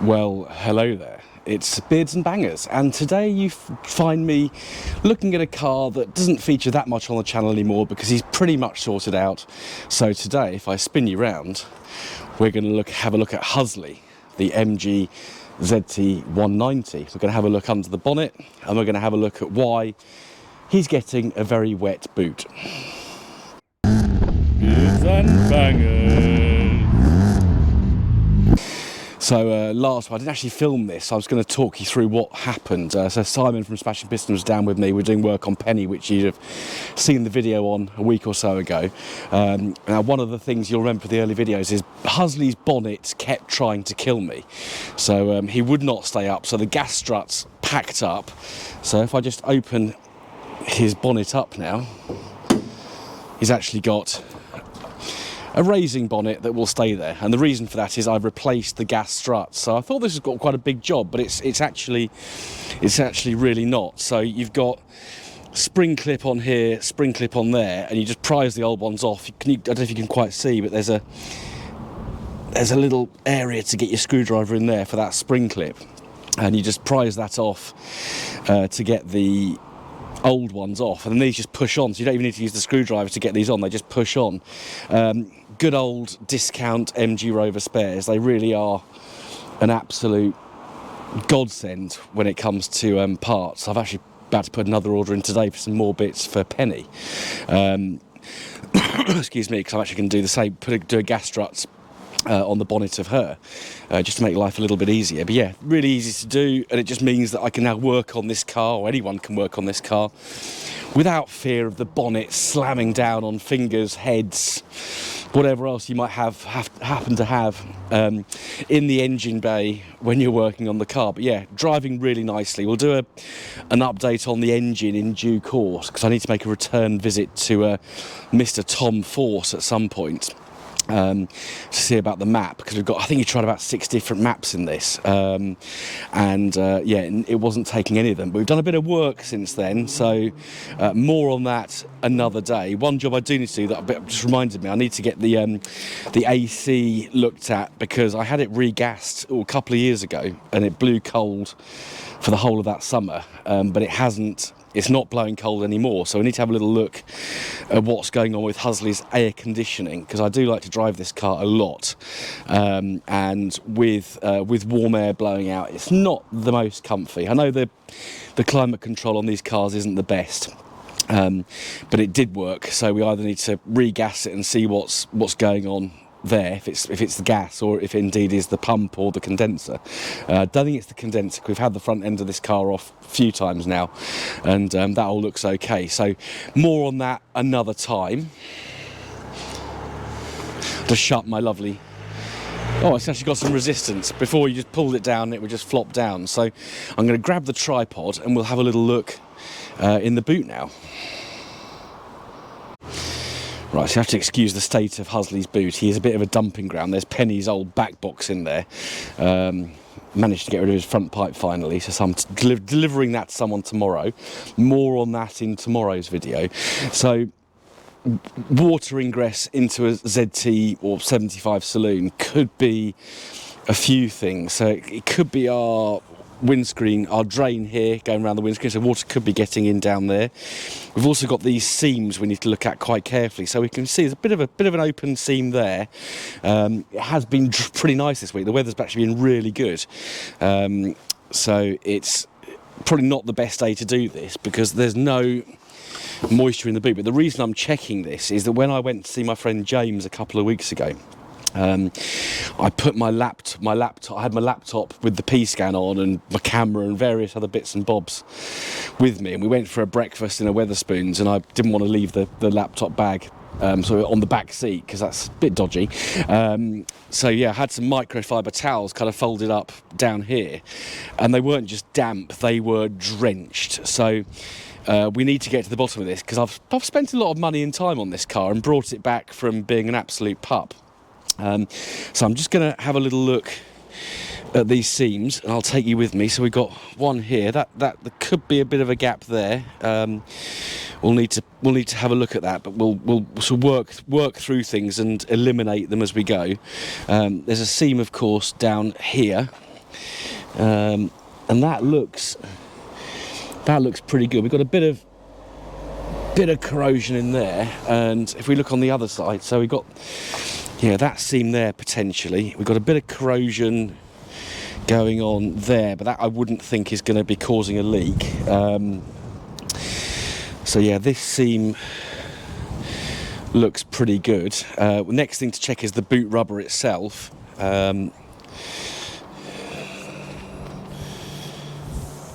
Well, hello there. It's Beards and Bangers, and today you find me looking at a car that doesn't feature that much on the channel anymore because he's pretty much sorted out. So today, if I spin you round, we're going to have a look at Huzzly, the MG ZT190. We're going to have a look under the bonnet, and we're going to have a look at why he's getting a very wet boot. Beards and Bangers. So last I didn't actually film this, so I was going to talk you through what happened. So Simon from Smashing Piston was down with me. We're doing work on Penny, which you'd have seen the video on a week or so ago. Now, one of the things you'll remember from the early videos is Huzzly's bonnet kept trying to kill me. So he would not stay up, so the gas struts packed up. So if I just open his bonnet up now, he's actually got a raising bonnet that will stay there, and the reason for that is I've replaced the gas struts. So I thought this has got quite a big job, but it's actually really not. So you've got spring clip on here, spring clip on there, and you just prise the old ones off. I don't know if you can quite see, but there's a little area to get your screwdriver in there for that spring clip, and you just prise that off to get the old ones off, and then these just push on, so you don't even need to use the screwdriver to get these on. They just push on. Good old discount MG Rover spares. They really are an absolute godsend when it comes to parts. I've actually about to put another order in today for some more bits for Penny. Excuse me, because I'm actually going to do the same, do a gas struts on the bonnet of her, just to make life a little bit easier. But yeah, really easy to do, and it just means that I can now work on this car, or anyone can work on this car, without fear of the bonnet slamming down on fingers, heads, whatever else you might happen to have in the engine bay when you're working on the car. But yeah, driving really nicely. We'll do an update on the engine in due course, because I need to make a return visit to Mr. Tom Force at some point. To see about the map, because I think he tried about 6 different maps in this, yeah, it wasn't taking any of them, but we've done a bit of work since then, so more on that another day. One job I do need to do that just reminded me, I need to get the AC looked at, because I had it regassed a couple of years ago and it blew cold for the whole of that summer, but it's not blowing cold anymore, so we need to have a little look at what's going on with Huzzly's air conditioning, because I do like to drive this car a lot, and with warm air blowing out, it's not the most comfy. I know the climate control on these cars isn't the best, but it did work, so we either need to regas it and see what's going on there, if it's the gas, or if it indeed is the pump or the condenser. Don't think it's the condenser. We've had the front end of this car off a few times now, and that all looks okay. So more on that another time. Just shut my lovely... Oh, it's actually got some resistance. Before you just pulled it down, it would just flop down. So I'm going to grab the tripod and we'll have a little look in the boot now. Right, so you have to excuse the state of Huzzly's boot. He is a bit of a dumping ground. There's Penny's old back box in there. Managed to get rid of his front pipe finally, so I'm delivering that to someone tomorrow. More on that in tomorrow's video. So, water ingress into a ZT or 75 saloon could be a few things. So it could be our windscreen, our drain here going around the windscreen, so water could be getting in down there. We've also got these seams we need to look at quite carefully, so we can see there's a bit of an open seam there. It has been pretty nice this week. The weather's actually been really good, so it's probably not the best day to do this because there's no moisture in the boot. But the reason I'm checking this is that when I went to see my friend James a couple of weeks ago, I put my laptop. I had my laptop with the P-scan on and my camera and various other bits and bobs with me, and we went for a breakfast in a Wetherspoons, and I didn't want to leave the laptop bag so on the back seat because that's a bit dodgy. So yeah, I had some microfiber towels kind of folded up down here, and they weren't just damp; they were drenched. So we need to get to the bottom of this because I've spent a lot of money and time on this car and brought it back from being an absolute pup. So I'm just going to have a little look at these seams, and I'll take you with me. So we've got one here. That there could be a bit of a gap there. We'll need to have a look at that, but we'll sort of work through things and eliminate them as we go. There's a seam, of course, down here. and that looks pretty good. We've got a bit of corrosion in there, and if we look on the other side, so we've got that seam there potentially. We've got a bit of corrosion going on there, but that I wouldn't think is going to be causing a leak. So yeah, this seam looks pretty good. Next thing to check is the boot rubber itself.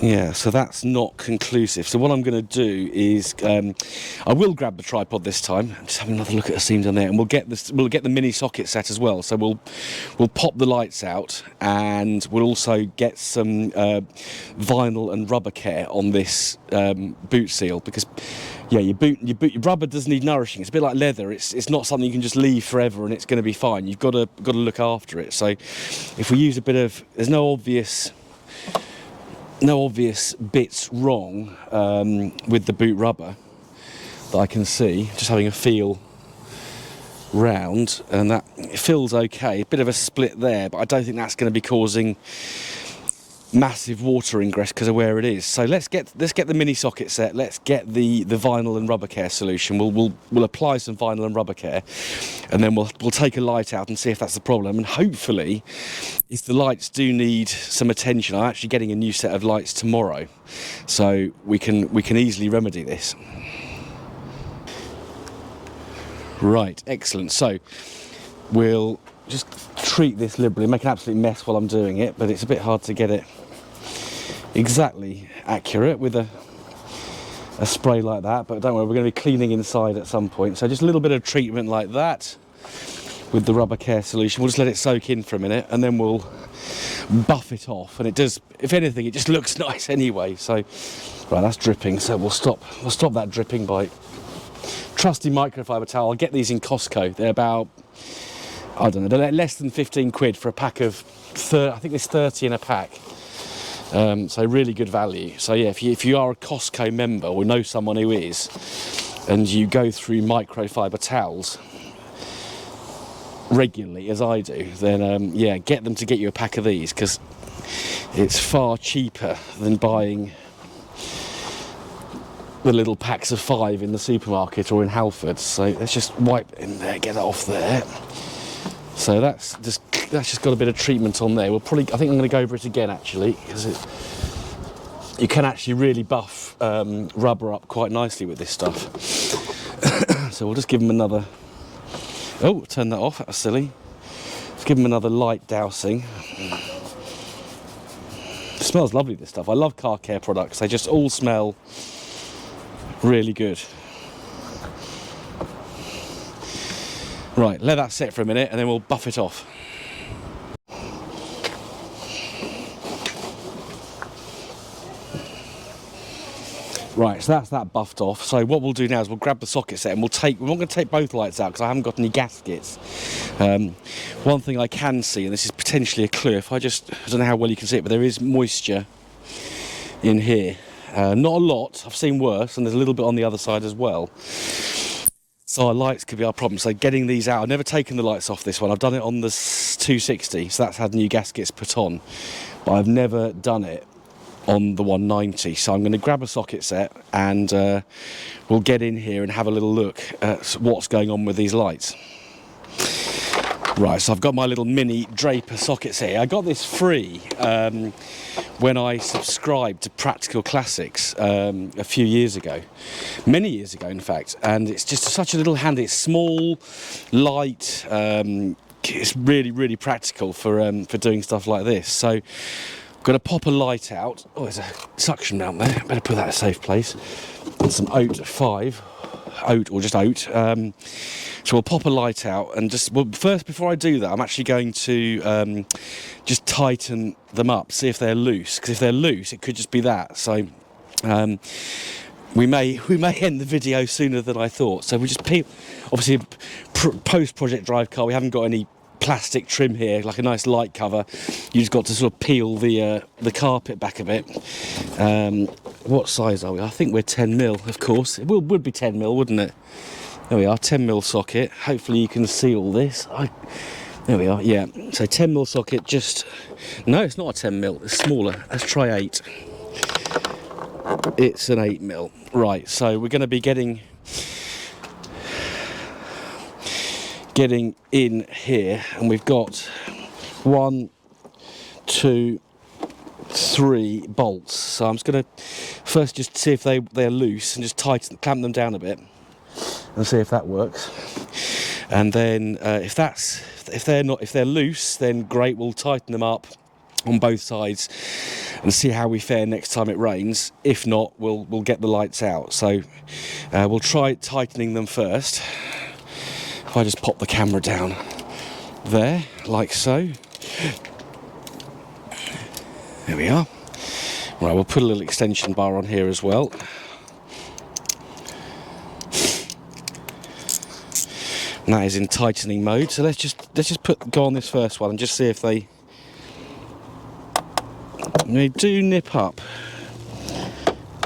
Yeah, so that's not conclusive. So what I'm going to do is I will grab the tripod this time. I'm just having another look at the seam down there, and we'll get the mini socket set as well. So we'll pop the lights out, and we'll also get some vinyl and rubber care on this boot seal, because your rubber does need nourishing. It's a bit like leather. It's not something you can just leave forever and it's going to be fine. You've got to look after it. So if we use a bit of, there's no obvious bits wrong with the boot rubber that I can see. Just having a feel round, and that it feels okay. A bit of a split there, but I don't think that's going to be causing massive water ingress because of where it is. So let's get the mini socket set. Let's get the vinyl and rubber care solution. We'll apply some vinyl and rubber care, and then we'll take a light out and see if that's the problem. And hopefully, if the lights do need some attention, I'm actually getting a new set of lights tomorrow, so we can easily remedy this. Right, excellent. So we'll just treat this liberally, make an absolute mess while I'm doing it, but it's a bit hard to get it exactly accurate with a spray like that, but don't worry, we're going to be cleaning inside at some point. So just a little bit of treatment like that with the rubber care solution. We'll just let it soak in for a minute, and then we'll buff it off, and it does, if anything, it just looks nice anyway. So right, that's dripping, so we'll stop that dripping by trusty microfiber towel. I'll get these in Costco. They're about, I don't know, they're less than 15 quid for a pack of I think there's 30 in a pack. So really good value. So yeah, if you are a Costco member or know someone who is, and you go through microfiber towels regularly, as I do, then yeah, get them to get you a pack of these, because it's far cheaper than buying the little packs of 5 in the supermarket or in Halfords. So let's just wipe it in there, get that off there. So that's just got a bit of treatment on there. I think I'm going to go over it again actually, because you can actually really buff rubber up quite nicely with this stuff. So we'll just give them another. Oh, turn that off. That was silly. Let's give them another light dousing. It smells lovely, this stuff. I love car care products. They just all smell really good. Right, let that sit for a minute and then we'll buff it off. Right, so that's that buffed off. So what we'll do now is we'll grab the socket set and we're not going to take both lights out because I haven't got any gaskets. One thing I can see, and this is potentially a clue, I don't know how well you can see it, but there is moisture in here. Not a lot, I've seen worse, and there's a little bit on the other side as well. So our lights could be our problem. So getting these out, I've never taken the lights off this one. I've done it on the 260, so that's had new gaskets put on. But I've never done it on the 190. So I'm going to grab a socket set and we'll get in here and have a little look at what's going on with these lights. Right, so I've got my little mini Draper socket set here. I got this free when I subscribed to Practical Classics a few years ago, many years ago in fact, and it's just such a little handy. It's small, light, it's really, really practical for doing stuff like this. So I'm going to pop a light out. Oh, there's a suction mount there, better put that in a safe place. And some oat 5, oat or just oat. So we'll pop a light out and first, before I do that, I'm actually going to just tighten them up, see if they're loose, because if they're loose, it could just be that. So we may end the video sooner than I thought. So we just peel, obviously post-project drive car, we haven't got any plastic trim here, like a nice light cover. You just got to sort of peel the carpet back a bit. What size are we? I think we're 10mm, of course. It would be 10mm, wouldn't it? There we are, 10mm socket. Hopefully you can see all this. There we are, yeah. So 10mm socket, just... No, it's not a 10mm, it's smaller. Let's try 8. It's an 8mm. Right, so we're going to be getting in here, and we've got 1, 2, 3 bolts. So I'm just going to first just see if they're loose and just clamp them down a bit and see if that works. And then if they're loose, then great, we'll tighten them up on both sides and see how we fare next time it rains. If not, we'll get the lights out. So we'll try tightening them first. If I just pop the camera down there, like so. There we are. Right, we'll put a little extension bar on here as well. And that is in tightening mode. So let's just go on this first one and just see if they do nip up.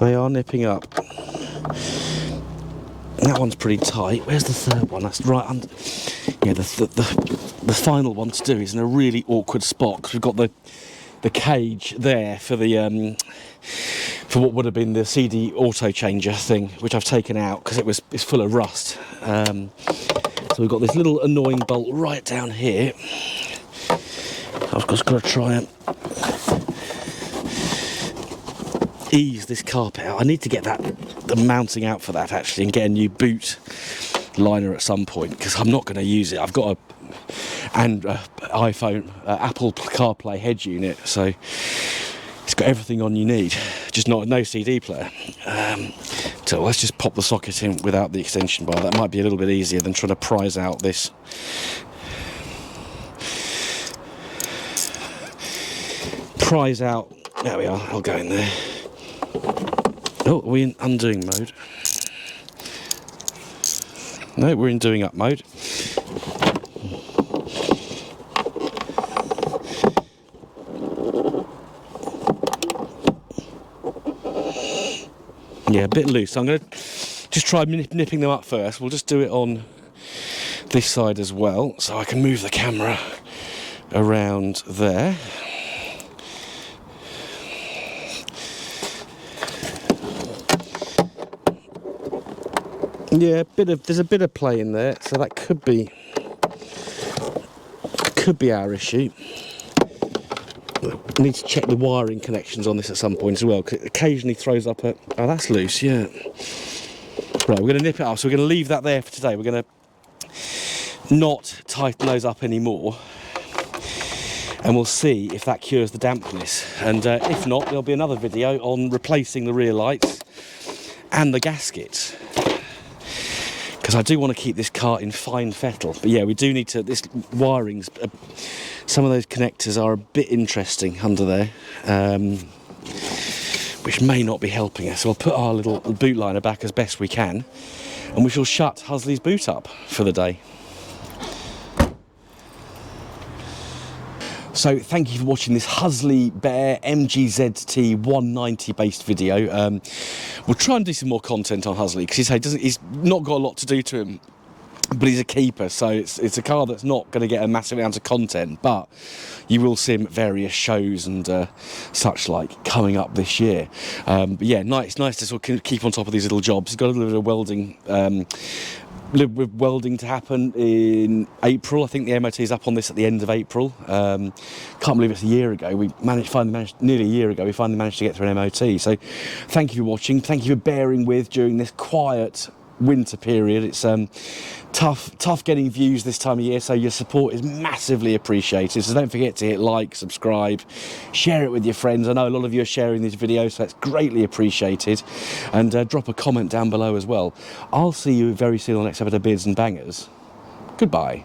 They are nipping up. That one's pretty tight. Where's the third one? That's right under. Yeah, the final one to do is in a really awkward spot because we've got the cage there for the for what would have been the CD auto changer thing, which I've taken out because it's full of rust. So we've got this little annoying bolt right down here. I've just got to try and ease this carpet out. I need to get the mounting out for that actually and get a new boot liner at some point because I'm not going to use it. I've got an iPhone Apple CarPlay head unit, so it's got everything on you need, just no CD player. So let's just pop the socket in without the extension bar. That might be a little bit easier than trying to prise out this. Prise out. There we are. I'll go in there. Oh, are we in undoing mode? No, we're in doing up mode. Yeah, a bit loose. I'm going to just try nipping them up first. We'll just do it on this side as well, so I can move the camera around there. Yeah, there's a bit of play in there, so that could be our issue. I need to check the wiring connections on this at some point as well, because it occasionally throws up oh, that's loose, yeah. Right, we're going to nip it up, so we're going to leave that there for today. We're going to not tighten those up anymore, and we'll see if that cures the dampness. And if not, there'll be another video on replacing the rear lights and the gaskets, because I do want to keep this car in fine fettle. But yeah, we do need to, this wiring's, some of those connectors are a bit interesting under there, which may not be helping us. So we'll put our little boot liner back as best we can, and we shall shut Huzzly's boot up for the day. So thank you for watching this Huzzly Bear MGZT 190 based video. We'll try and do some more content on Huzzly because he's not got a lot to do to him, but he's a keeper, so it's a car that's not going to get a massive amount of content, but you will see him at various shows and such like coming up this year. But yeah, nice to sort of keep on top of these little jobs. He's got a little bit of welding. With welding to happen in April. I think the MOT is up on this at the end of April. Can't believe it's a year ago. Nearly a year ago, we finally managed to get through an MOT. So thank you for watching. Thank you for bearing with during this quiet winter period. It's tough getting views this time of year, so your support is massively appreciated. So don't forget to hit like, subscribe, share it with your friends. I know a lot of you are sharing these videos, so that's greatly appreciated. And drop a comment down below as well. I'll see you very soon on the next episode of Beards and Bangers. Goodbye.